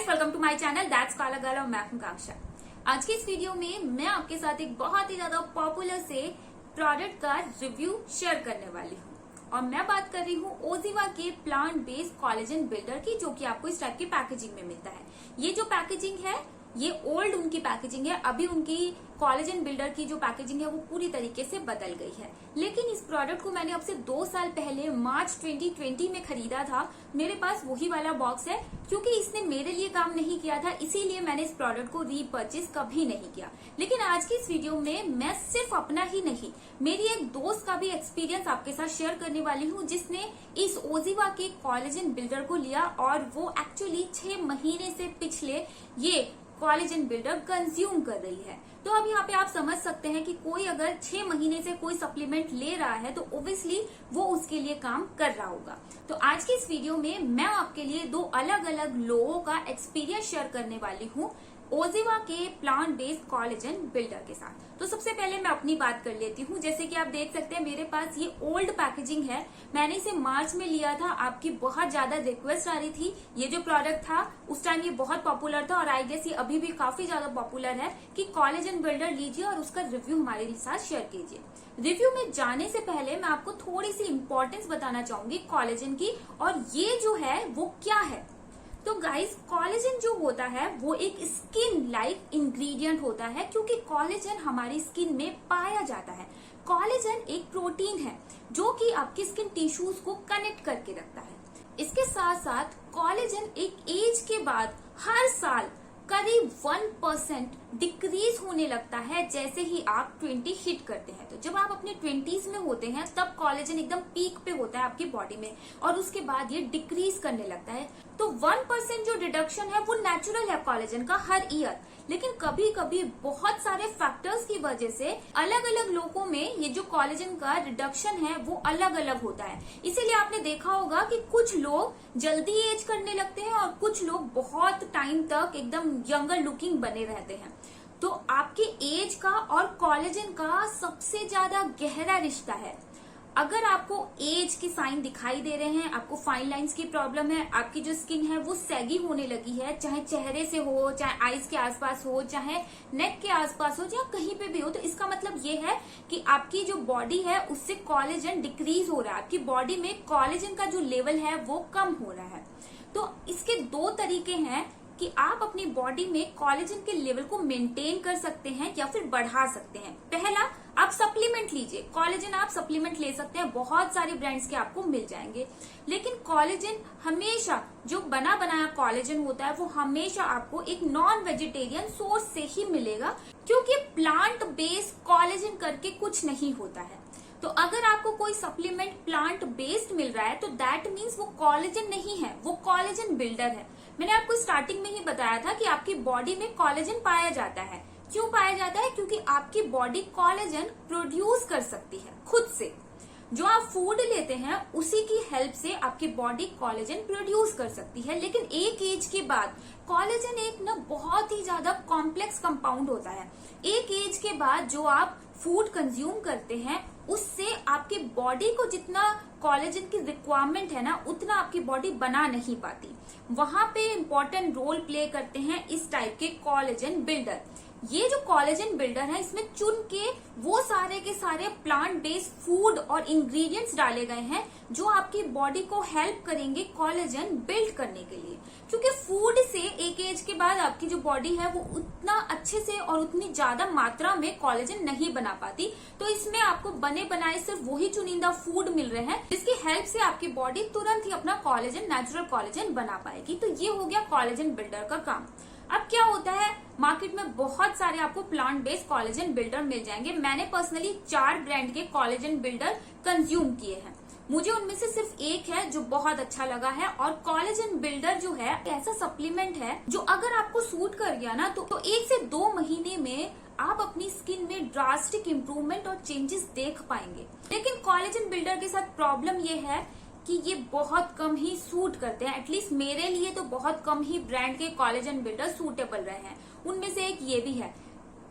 Guys, welcome to my channel that's Kala girl और मैं हूं कांक्षा। आज के इस वीडियो में मैं आपके साथ एक बहुत ही ज्यादा पॉपुलर से प्रोडक्ट का रिव्यू शेयर करने वाली हूं और मैं बात कर रही हूं ओजिवा के प्लांट बेस्ड कोलेजन बिल्डर की, जो कि आपको इस टाइप की पैकेजिंग में मिलता है। ये जो पैकेजिंग है ये ओल्ड उनकी पैकेजिंग है, अभी उनकी कोलेजन बिल्डर की जो पैकेजिंग है वो पूरी तरीके से बदल गई है। लेकिन इस प्रोडक्ट को मैंने अब से 2 साल पहले मार्च 2020 में खरीदा था। मेरे पास वही वाला बॉक्स है, क्योंकि इसने मेरे लिए काम नहीं किया था इसीलिए मैंने इस प्रोडक्ट को रीपर्चेस कभी नहीं किया। लेकिन आज की इस वीडियो में मैं सिर्फ अपना ही नहीं, मेरी एक दोस्त का भी एक्सपीरियंस आपके साथ शेयर करने वाली हूँ, जिसने इस ओजिवा के कोलेजन बिल्डर को लिया और वो एक्चुअली 6 महीने से पिछले ये कोलेजन बिल्डर कंज्यूम कर रही है। तो अब यहाँ पे आप समझ सकते हैं कि कोई अगर 6 महीने से कोई सप्लीमेंट ले रहा है तो ओब्वियसली वो उसके लिए काम कर रहा होगा। तो आज की इस वीडियो में मैं आपके लिए 2 अलग अलग लोगों का एक्सपीरियंस शेयर करने वाली हूँ ओजिवा के प्लांट बेस्ड कोलेजन बिल्डर के साथ। तो सबसे पहले मैं अपनी बात कर लेती हूँ। जैसे कि आप देख सकते हैं मेरे पास ये ओल्ड पैकेजिंग है, मैंने इसे मार्च में लिया था। आपकी बहुत ज्यादा रिक्वेस्ट आ रही थी। ये जो प्रोडक्ट था उस टाइम ये बहुत पॉपुलर था और आई गेस ये अभी भी काफी ज्यादा पॉपुलर है कि कोलेजन बिल्डर लीजिए और उसका रिव्यू हमारे साथ शेयर कीजिए। रिव्यू में जाने से पहले मैं आपको थोड़ी सी इंपॉर्टेंस बताना चाहूंगी कोलेजन की, और ये जो है वो क्या है। तो गाइस, कोलेजन जो होता है वो एक स्किन लाइक इंग्रेडिएंट होता है, क्योंकि कोलेजन हमारी स्किन में पाया जाता है। कोलेजन एक प्रोटीन है जो कि आपकी स्किन टिश्यूज को कनेक्ट करके रखता है। इसके साथ साथ कोलेजन एक एज के बाद हर साल करीब 1% डिक्रीज होने लगता है जैसे ही आप 20 हिट करते हैं। तो जब आप अपने 20s में होते हैं तब कोलेजन एकदम पीक पे होता है आपकी बॉडी में, और उसके बाद ये डिक्रीज करने लगता है। तो 1% जो रिडक्शन है वो नेचुरल है कोलेजन का हर ईयर, लेकिन कभी कभी बहुत सारे फैक्टर्स की वजह से अलग अलग लोगों में ये जो कोलेजन का रिडक्शन है वो अलग अलग होता है। इसीलिए आपने देखा होगा कि कुछ लोग जल्दी एज करने लगते हैं और कुछ लोग बहुत टाइम तक एकदम यंगर लुकिंग बने रहते हैं। तो आपके एज का और कोलेजन का सबसे ज्यादा गहरा रिश्ता है। अगर आपको एज के साइन दिखाई दे रहे हैं, आपको फाइन लाइंस की प्रॉब्लम है, आपकी जो स्किन है वो सैगी होने लगी है, चाहे चेहरे से हो, चाहे आईज के आसपास हो, चाहे नेक के आसपास हो, चाहे कहीं पे भी हो, तो इसका मतलब ये है कि आपकी जो बॉडी है उससे कोलेजन डिक्रीज हो रहा है। आपकी बॉडी में कोलेजन का जो लेवल है वो कम हो रहा है। तो इसके 2 तरीके हैं कि आप अपनी बॉडी में कोलेजन के लेवल को मेंटेन कर सकते हैं या फिर बढ़ा सकते हैं। पहला, आप सप्लीमेंट लीजिए। कोलेजन आप सप्लीमेंट ले सकते हैं, बहुत सारे ब्रांड्स के आपको मिल जाएंगे। लेकिन कोलेजन हमेशा, जो बना बनाया कोलेजन होता है वो हमेशा आपको एक नॉन वेजिटेरियन सोर्स से ही मिलेगा, क्योंकि प्लांट बेस्ड कोलेजन करके कुछ नहीं होता है। तो अगर आपको कोई सप्लीमेंट प्लांट बेस्ड मिल रहा है तो दैट मीन्स वो कोलेजन नहीं है, वो कोलेजन बिल्डर है। मैंने आपको स्टार्टिंग में ही बताया था कि आपकी बॉडी में कोलेजन पाया जाता है। क्यों पाया जाता है? क्योंकि आपकी बॉडी कोलेजन प्रोड्यूस कर सकती है खुद से। जो आप फूड लेते हैं उसी की हेल्प से आपकी बॉडी कोलेजन प्रोड्यूस कर सकती है। लेकिन एक एज के बाद कोलेजन एक ना बहुत ही ज्यादा कॉम्प्लेक्स कंपाउंड होता है। एक एज के बाद जो आप फूड कंज्यूम करते हैं उससे आपकी बॉडी को जितना कोलेजन की रिक्वायरमेंट है ना उतना आपकी बॉडी बना नहीं पाती। वहां पे इम्पोर्टेंट रोल प्ले करते हैं इस टाइप के कोलेजन बिल्डर। ये जो कोलेजन बिल्डर है इसमें चुन के वो सारे के सारे प्लांट बेस्ड फूड और इंग्रेडिएंट्स डाले गए हैं जो आपकी बॉडी को हेल्प करेंगे कोलेजन बिल्ड करने के लिए। क्योंकि फूड से एक एज के बाद आपकी जो बॉडी है वो उतना अच्छे से और उतनी ज्यादा मात्रा में कोलेजन नहीं बना पाती। तो इसमें आपको बने बनाए सिर्फ वही चुनिंदा फूड मिल रहे हैं जिसकी हेल्प से आपकी बॉडी तुरंत ही अपना कोलेजन, नेचुरल कोलेजन बना पाएगी। तो ये हो गया कोलेजन बिल्डर का काम। अब क्या होता है, मार्केट में बहुत सारे आपको प्लांट बेस्ड कोलेजन बिल्डर मिल जाएंगे। मैंने पर्सनली 4 ब्रांड के कोलेजन बिल्डर कंज्यूम किए हैं। मुझे उनमें से सिर्फ एक है जो बहुत अच्छा लगा है। और कोलेजन बिल्डर जो है ऐसा सप्लीमेंट है जो अगर आपको सूट कर गया ना तो 1 से 2 महीने में आप अपनी स्किन में ड्रास्टिक इम्प्रूवमेंट और चेंजेस देख पाएंगे। लेकिन कोलेजन बिल्डर के साथ प्रॉब्लम ये है कि ये बहुत कम ही सूट करते हैं। एटलीस्ट मेरे लिए तो बहुत कम ही ब्रांड के कोलेजन बिल्डर सूटेबल रहे हैं। उनमें से एक ये भी है।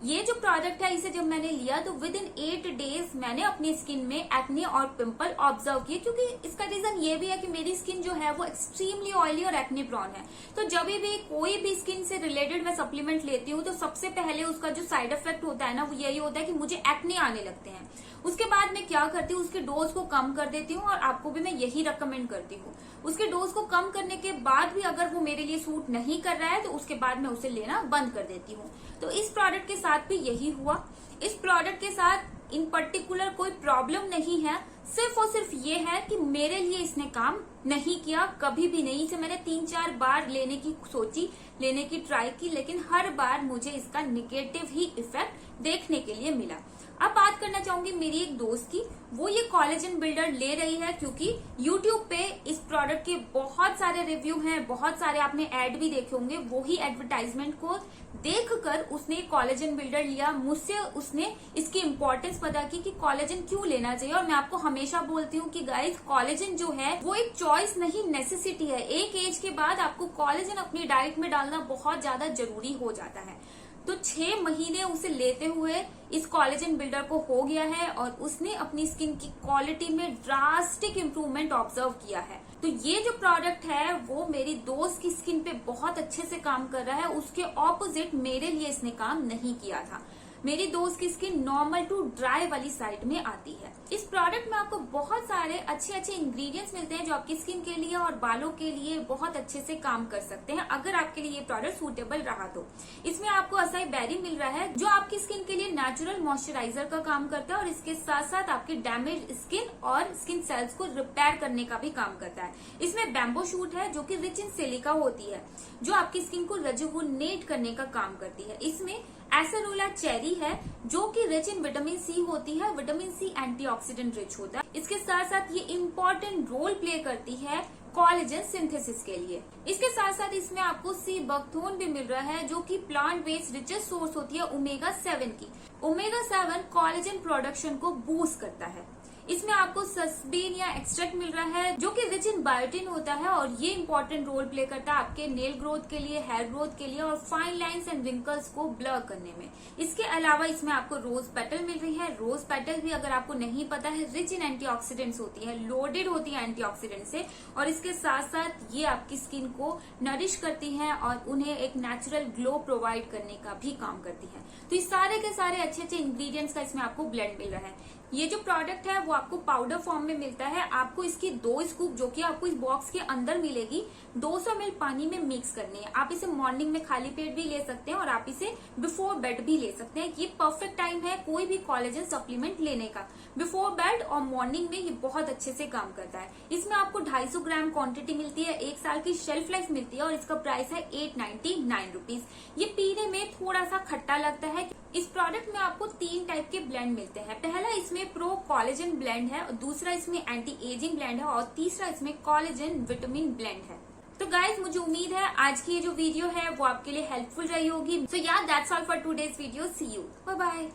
ये जो प्रोडक्ट है इसे जब मैंने लिया तो विद इन 8 डेज मैंने अपनी स्किन में एक्ने और पिंपल ऑब्जर्व किए, क्योंकि इसका रीजन ये भी है कि मेरी स्किन जो है वो एक्सट्रीमली ऑयली और एक्ने प्रॉन है। तो जब भी कोई भी स्किन से रिलेटेड मैं सप्लीमेंट लेती हूँ तो सबसे पहले उसका जो साइड इफेक्ट होता है ना, वो यही होता है कि मुझे एक्ने आने लगते हैं। उसके बाद मैं क्या करती हूँ, उसके डोज को कम कर देती हूँ, और आपको भी मैं यही रिकमेंड करती हूँ। उसके डोज को कम करने के बाद भी अगर वो मेरे लिए सूट नहीं कर रहा है तो उसके बाद मैं उसे लेना बंद कर देती हूँ। तो इस प्रोडक्ट के साथ भी यही हुआ। इस प्रोडक्ट के साथ इन पर्टिकुलर कोई प्रॉब्लम नहीं है, सिर्फ और सिर्फ ये है कि मेरे लिए इसने काम नहीं किया, कभी भी नहीं। इसे मैंने 3-4 बार लेने की सोची, लेने की ट्राई की, लेकिन हर बार मुझे इसका निगेटिव ही इफेक्ट देखने के लिए मिला। अब बात करना चाहूंगी मेरी एक दोस्त की। वो ये कोलेजन बिल्डर ले रही है क्योंकि YouTube पे इस प्रोडक्ट के बहुत सारे रिव्यू हैं, बहुत सारे आपने ऐड भी देखे होंगे। वो ही एडवर्टाइजमेंट को देखकर उसने कोलेजन बिल्डर लिया। मुझसे उसने इसकी इंपॉर्टेंस पता की कि कोलेजन क्यों लेना चाहिए। और मैं आपको हमेशा बोलती हूँ कि गाइस, कोलेजन जो है वो एक चॉइस नहीं, नेसेसिटी है। एक एज के बाद आपको कोलेजन अपनी डाइट में डालना बहुत ज्यादा जरूरी हो जाता है। तो 6 महीने उसे लेते हुए इस कोलेजन बिल्डर को हो गया है और उसने अपनी स्किन की क्वालिटी में ड्रास्टिक इंप्रूवमेंट ऑब्जर्व किया है। तो ये जो प्रोडक्ट है वो मेरी दोस्त की स्किन पे बहुत अच्छे से काम कर रहा है। उसके ऑपोजिट मेरे लिए इसने काम नहीं किया था। मेरी दोस्त की स्किन नॉर्मल टू ड्राई वाली साइड में आती है। इस प्रोडक्ट में आपको बहुत सारे अच्छे अच्छे इंग्रेडिएंट्स मिलते हैं जो आपकी स्किन के लिए और बालों के लिए बहुत अच्छे से काम कर सकते हैं, अगर आपके लिए ये प्रोडक्ट सूटेबल रहा तो। इसमें आपको असाई बेरी मिल रहा है जो आपकी स्किन के लिए नेचुरल मॉइस्चराइजर का काम करता है और इसके साथ साथ आपकी डैमेज स्किन और स्किन सेल्स को रिपेयर करने का भी काम करता है। इसमें बैम्बो शूट है जो कि रिच इन सिलिका होती है, जो आपकी स्किन को रेजुविनेट करने का काम करती है। इसमें एसेरोला चेरी है जो कि रिच इन विटामिन सी होती है। विटामिन सी एंटीऑक्सीडेंट रिच होता है। इसके साथ साथ ये इम्पोर्टेंट रोल प्ले करती है कोलेजन सिंथेसिस के लिए। इसके साथ साथ इसमें आपको सी बकथोन भी मिल रहा है जो कि प्लांट बेस्ड रिचेस्ट सोर्स होती है ओमेगा 7 की। ओमेगा 7 कोलेजन प्रोडक्शन को बूस्ट करता है। इसमें आपको सस्बेन या एक्सट्रैक्ट मिल रहा है जो कि रिच इन बायोटिन होता है और ये इंपॉर्टेंट रोल प्ले करता है आपके नेल ग्रोथ के लिए, हेयर ग्रोथ के लिए और फाइन लाइंस एंड रिंकल्स को ब्लर करने में। इसके अलावा इसमें आपको रोज पेटल मिल रही है। रोज पेटल भी अगर आपको नहीं पता है रिच इन एंटीऑक्सीडेंट्स होती है, लोडेड होती है एंटीऑक्सीडेंट से, और इसके साथ साथ ये आपकी स्किन को नरिश करती है और उन्हें एक नेचुरल ग्लो प्रोवाइड करने का भी काम करती है। तो इस सारे के सारे अच्छे अच्छे इंग्रेडिएंट्स का इसमें आपको ब्लेंड मिल रहा है। ये जो प्रोडक्ट है वो आपको पाउडर फॉर्म में मिलता है। आपको इसकी 2 स्कूप जो कि आपको इस बॉक्स के अंदर मिलेगी 200 ml पानी में मिक्स करनी है। आप इसे मॉर्निंग में खाली पेट भी ले सकते हैं और आप इसे बिफोर बेड भी ले सकते हैं। ये परफेक्ट टाइम है कोई भी कोलेजन सप्लीमेंट लेने का। बिफोर बेड और मॉर्निंग में ये बहुत अच्छे से काम करता है। इसमें आपको 250 ग्राम क्वांटिटी मिलती है, 1 साल की शेल्फ लाइफ मिलती है और इसका प्राइस है 899 रुपीज। ये पीने में थोड़ा सा खट्टा लगता है। इस प्रोडक्ट में आपको 3 टाइप के ब्लेंड मिलते हैं। पहला इसमें प्रो कोलेजन ब्लेंड है, दूसरा इसमें एंटी एजिंग ब्लेंड है और तीसरा इसमें कोलेजन विटामिन ब्लेंड है। तो गाइज, मुझे उम्मीद है आज की ये जो वीडियो है वो आपके लिए हेल्पफुल रही होगी। सो या that's all for today's video. See you, bye bye.